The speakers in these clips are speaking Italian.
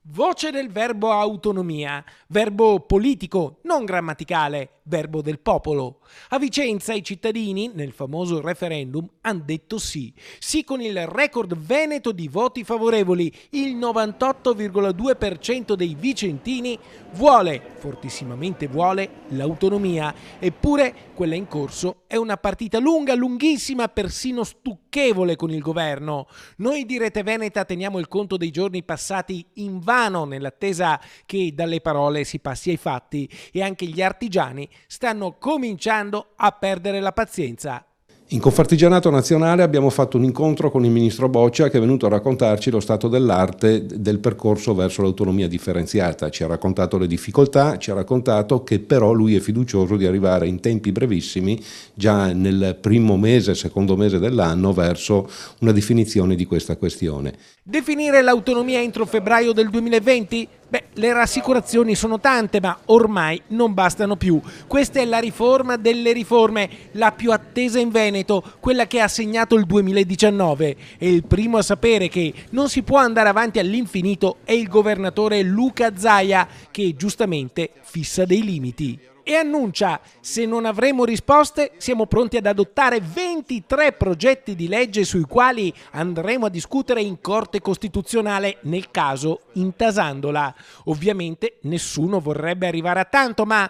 Voce del verbo autonomia, verbo politico, non grammaticale, verbo del popolo. A Vicenza i cittadini, nel famoso referendum, hanno detto sì. Sì con il record veneto di voti favorevoli. Il 98,2% dei vicentini vuole, fortissimamente vuole, l'autonomia. Eppure quella in corso è una partita lunga, lunghissima, persino stucchevole con il governo. Noi di Rete Veneta teniamo il conto dei giorni passati invano nell'attesa che dalle parole si passi ai fatti e anche gli artigiani stanno cominciando a perdere la pazienza. In Confartigianato Nazionale abbiamo fatto un incontro con il ministro Boccia che è venuto a raccontarci lo stato dell'arte del percorso verso l'autonomia differenziata. Ci ha raccontato le difficoltà, ci ha raccontato che però lui è fiducioso di arrivare in tempi brevissimi, già nel primo mese, secondo mese dell'anno, verso una definizione di questa questione. Definire l'autonomia entro febbraio del 2020? Le rassicurazioni sono tante, ma ormai non bastano più. Questa è la riforma delle riforme, la più attesa in Veneto, quella che ha segnato il 2019. E il primo a sapere che non si può andare avanti all'infinito è il governatore Luca Zaia, che giustamente fissa dei limiti. E annuncia: se non avremo risposte siamo pronti ad adottare 23 progetti di legge sui quali andremo a discutere in Corte Costituzionale, nel caso intasandola. Ovviamente nessuno vorrebbe arrivare a tanto, ma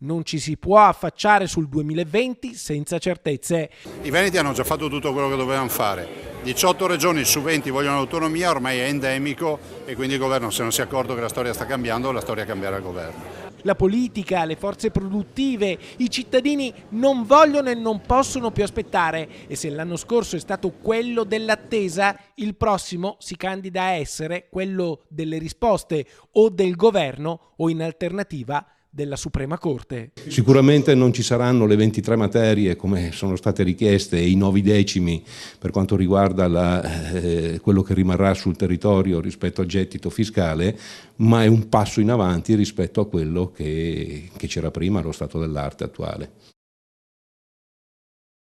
non ci si può affacciare sul 2020 senza certezze. I Veneti hanno già fatto tutto quello che dovevano fare. 18 regioni su 20 vogliono l'autonomia, ormai è endemico e quindi il governo, se non si è accorto che la storia sta cambiando, la storia cambierà il governo. La politica, le forze produttive, i cittadini non vogliono e non possono più aspettare e se l'anno scorso è stato quello dell'attesa, il prossimo si candida a essere quello delle risposte o del governo o in alternativa della Suprema Corte. Sicuramente non ci saranno le 23 materie come sono state richieste e i 9 decimi per quanto riguarda quello che rimarrà sul territorio rispetto al gettito fiscale, ma è un passo in avanti rispetto a quello che c'era prima allo stato dell'arte attuale.